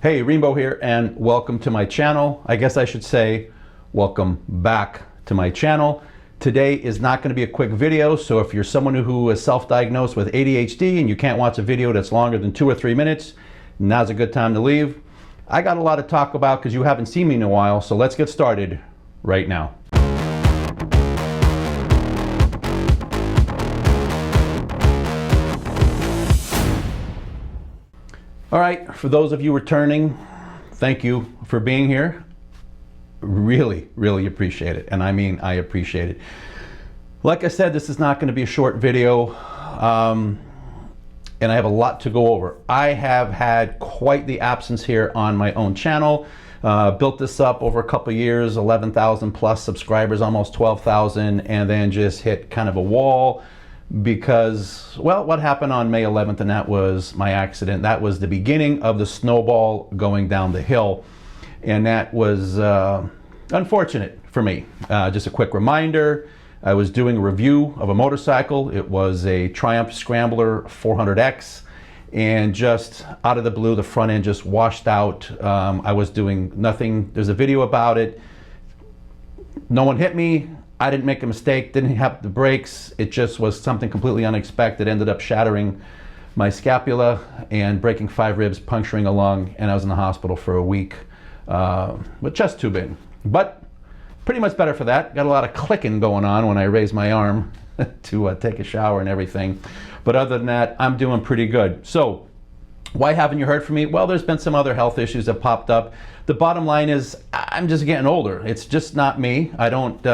Hey, Rembo here, and welcome to my channel. I guess I should say welcome back to my channel. Today is not going to be a quick video, so if you're someone who is self-diagnosed with ADHD and you can't watch a video that's longer than 2 or 3 minutes, now's a good time to leave. I got a lot to talk about because you haven't seen me in a while, so let's get started right now. All right, for those of you returning, thank you for being here. Really, really appreciate it. And I mean, I appreciate it. Like I said, this is not going to be a short video, and I have a lot to go over. I have had quite the absence here on my own channel. Built this up over a couple of years, 11,000 plus subscribers, almost 12,000, and then just hit kind of a wall. Because, well, what happened on May 11th, and that was my accident. That was the beginning of the snowball going down the hill, and that was unfortunate for me. Just a quick reminder, I was doing a review of a motorcycle. It was a Triumph Scrambler 400X, and just out of the blue, the front end just washed out. I was doing nothing. There's a video about it. No one hit me. I didn't make a mistake, didn't have the brakes. It just was something completely unexpected. Ended up shattering my scapula and breaking 5 ribs, puncturing a lung, and I was in the hospital for a week with chest tubing. But pretty much better for that. Got a lot of clicking going on when I raised my arm to take a shower and everything. But other than that, I'm doing pretty good. So why haven't you heard from me? Well, there's been some other health issues that popped up. The bottom line is I'm just getting older. It's just not me. I don't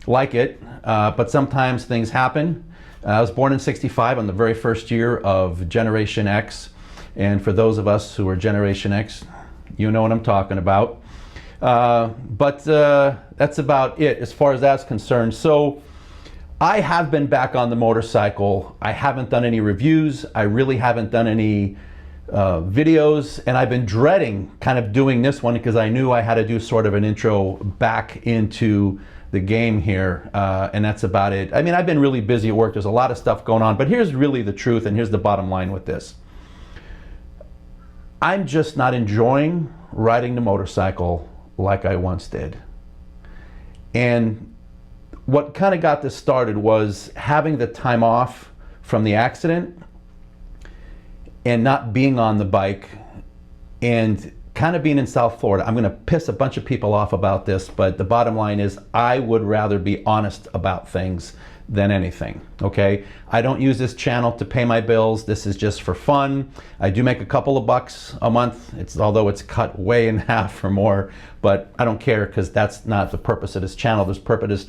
like it, but sometimes things happen. I was born in '65 on the very first year of Generation X. And for those of us who are Generation X, you know what I'm talking about. But that's about it as far as that's concerned. So I have been back on the motorcycle. I haven't done any reviews. I really haven't done any videos, and I've been dreading kind of doing this one because I knew I had to do sort of an intro back into the game here, and that's about it. I mean, I've been really busy at work. There's a lot of stuff going on, but here's really the truth, and here's the bottom line with this. I'm just not enjoying riding the motorcycle like I once did. And what kind of got this started was having the time off from the accident and not being on the bike and kind of being in South Florida. I'm going to piss a bunch of people off about this, but the bottom line is I would rather be honest about things than anything, okay? I don't use this channel to pay my bills. This is just for fun. I do make a couple of bucks a month, although it's cut way in half or more, but I don't care because that's not the purpose of this channel. This purpose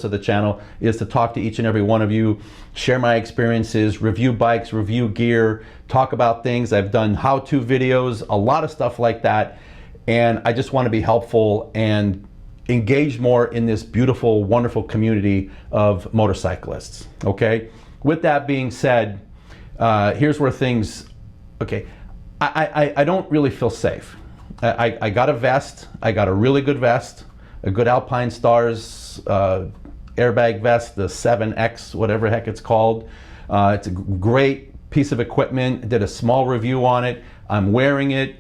of the channel is to talk to each and every one of you, share my experiences, review bikes, review gear, talk about things. I've done how-to videos, a lot of stuff like that, and I just want to be helpful and engage more in this beautiful, wonderful community of motorcyclists, okay? With that being said, here's where things, okay, I don't really feel safe. I got a vest. I got a really good vest, a good Alpine Stars airbag vest, the 7X, whatever heck it's called. It's a great piece of equipment. Did a small review on it. I'm wearing it.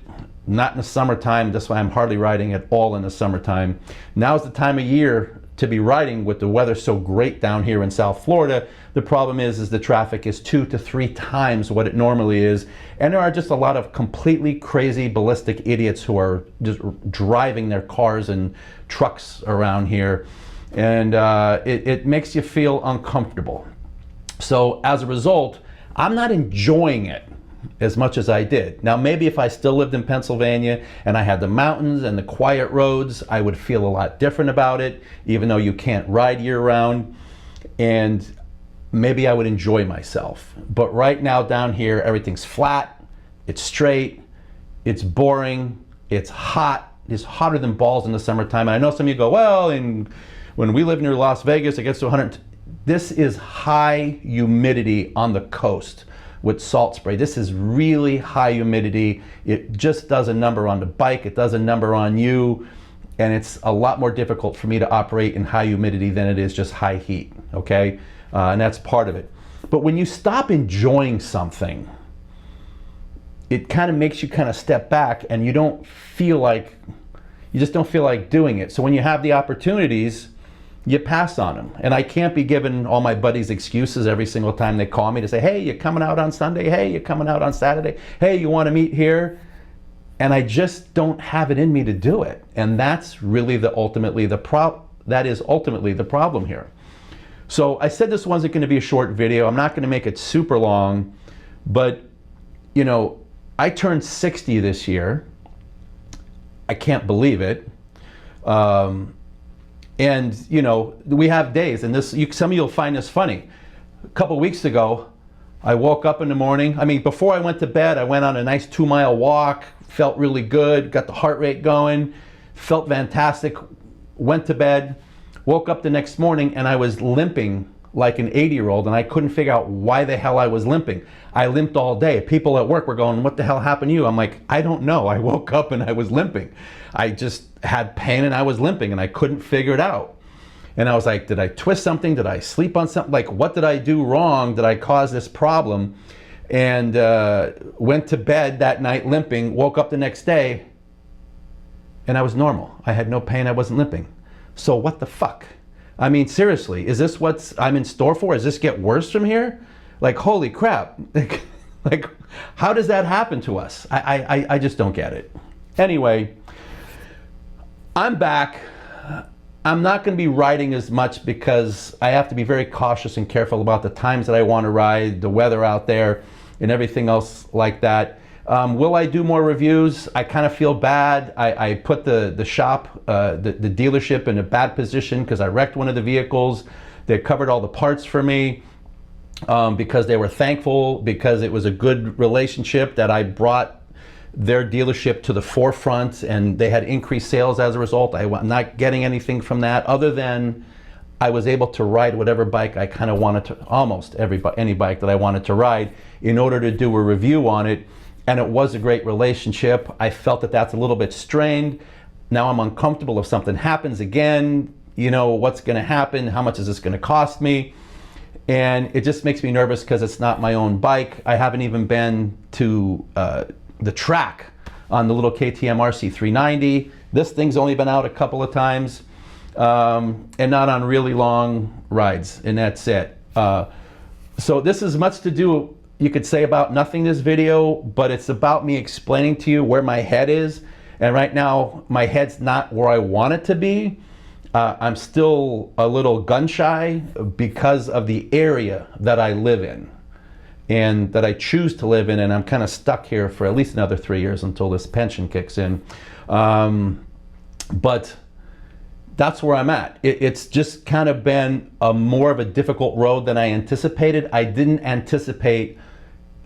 Not in the summertime. That's why I'm hardly riding at all in the summertime. Now's the time of year to be riding with the weather so great down here in South Florida. The problem is the traffic is 2 to 3 times what it normally is. And there are just a lot of completely crazy, ballistic idiots who are just driving their cars and trucks around here. And it makes you feel uncomfortable. So as a result, I'm not enjoying it as much as I did. Now, maybe if I still lived in Pennsylvania and I had the mountains and the quiet roads, I would feel a lot different about it, even though you can't ride year-round, and maybe I would enjoy myself. But right now down here, everything's flat, it's straight, it's boring, it's hot. It's hotter than balls in the summertime. And I know some of you go, well, when we live near Las Vegas, it gets to 100. This is high humidity on the coast with salt spray. This is really high humidity. It just does a number on the bike. It does a number on you. And it's a lot more difficult for me to operate in high humidity than it is just high heat, okay? And that's part of it. But when you stop enjoying something, it kind of makes you kind of step back, and you just don't feel like doing it. So when you have the opportunities, you pass on them. And I can't be giving all my buddies excuses every single time they call me to say, hey, you coming out on Sunday? Hey, you coming out on Saturday? Hey, you want to meet here? And I just don't have it in me to do it. And that's really ultimately the problem here. So I said this wasn't going to be a short video. I'm not going to make it super long, but you know, I turned 60 this year. I can't believe it. And you know, we have days, and some of you'll find this funny. A couple weeks ago, I woke up in the morning. I mean, before I went to bed, I went on a nice 2-mile walk, felt really good, got the heart rate going, felt fantastic, went to bed, woke up the next morning, and I was limping like an 80-year-old, and I couldn't figure out why the hell I was limping. I limped all day. People at work were going, what the hell happened to you? I'm like, I don't know. I woke up and I was limping. I just had pain and I was limping, and I couldn't figure it out. And I was like, did I twist something? Did I sleep on something? Like, what did I do wrong? Did I cause this problem? And went to bed that night limping, woke up the next day, and I was normal. I had no pain, I wasn't limping. So what the fuck? I mean, seriously, is this what I'm in store for? Does this get worse from here? Like, holy crap. Like, how does that happen to us? I just don't get it. Anyway, I'm back. I'm not going to be riding as much because I have to be very cautious and careful about the times that I want to ride, the weather out there, and everything else like that. Will I do more reviews? I kind of feel bad. I put the shop, the dealership in a bad position because I wrecked one of the vehicles. They covered all the parts for me because they were thankful, because it was a good relationship that I brought their dealership to the forefront, and they had increased sales as a result. I'm not getting anything from that other than I was able to ride whatever bike I kind of wanted to, almost any bike that I wanted to ride, in order to do a review on it. And it was a great relationship. I felt that that's a little bit strained. Now I'm uncomfortable if something happens again. You know, what's going to happen? How much is this going to cost me? And it just makes me nervous because it's not my own bike. I haven't even been to the track on the little KTM RC390. This thing's only been out a couple of times, and not on really long rides, and that's it. So this is much to do, you could say, about nothing, this video, but it's about me explaining to you where my head is. And right now, my head's not where I want it to be. I'm still a little gun shy because of the area that I live in and that I choose to live in, and I'm kind of stuck here for at least another 3 years until this pension kicks in. But that's where I'm at. It's just kind of been more of a difficult road than I anticipated. I didn't anticipate,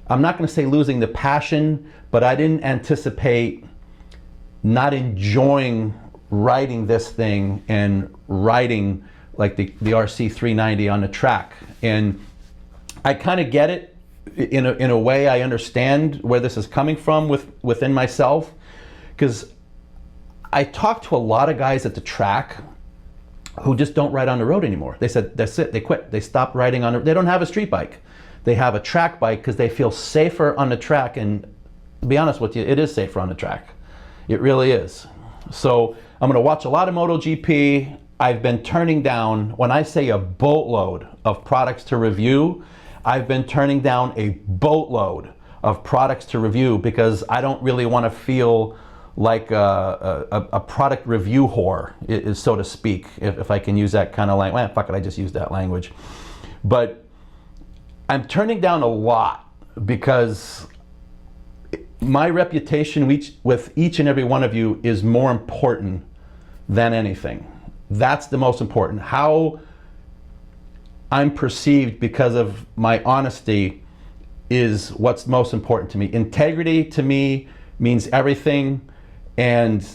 I'm not going to say losing the passion, but I didn't anticipate not enjoying riding this thing and riding like the RC390 on the track. And I kind of get it. In a way, I understand where this is coming from within myself, because I talked to a lot of guys at the track who just don't ride on the road anymore. They said that's it, they quit. They stopped riding on they don't have a street bike. They have a track bike because they feel safer on the track, and to be honest with you, it is safer on the track. It really is. So I'm going to watch a lot of MotoGP. I've been turning down, when I say a boatload of products to review, I've been turning down a boatload of products to review because I don't really want to feel like a product review whore, so to speak, if I can use that kind of language. Well, fuck it, I just used that language. But I'm turning down a lot because my reputation with each and every one of you is more important than anything. That's the most important. How I'm perceived because of my honesty is what's most important to me. Integrity to me means everything, and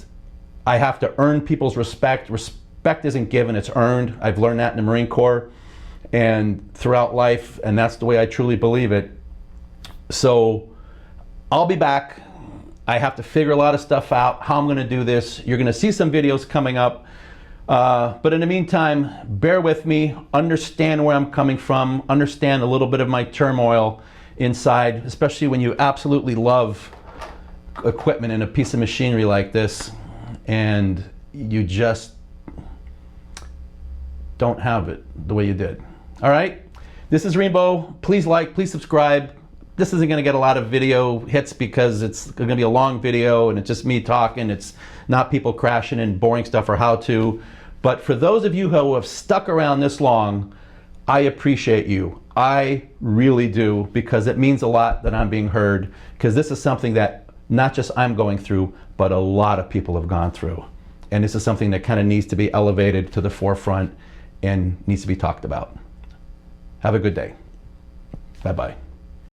I have to earn people's respect. Respect isn't given, it's earned. I've learned that in the Marine Corps and throughout life, and that's the way I truly believe it. So I'll be back. I have to figure a lot of stuff out, how I'm going to do this. You're going to see some videos coming up. But in the meantime, bear with me, understand where I'm coming from, understand a little bit of my turmoil inside, especially when you absolutely love equipment and a piece of machinery like this, and you just don't have it the way you did. All right, this is Rembo. Please like, please subscribe. This isn't going to get a lot of video hits because it's going to be a long video and it's just me talking. It's not people crashing and boring stuff or how to. But for those of you who have stuck around this long, I appreciate you. I really do, because it means a lot that I'm being heard, because this is something that not just I'm going through, but a lot of people have gone through. And this is something that kind of needs to be elevated to the forefront and needs to be talked about. Have a good day. Bye-bye.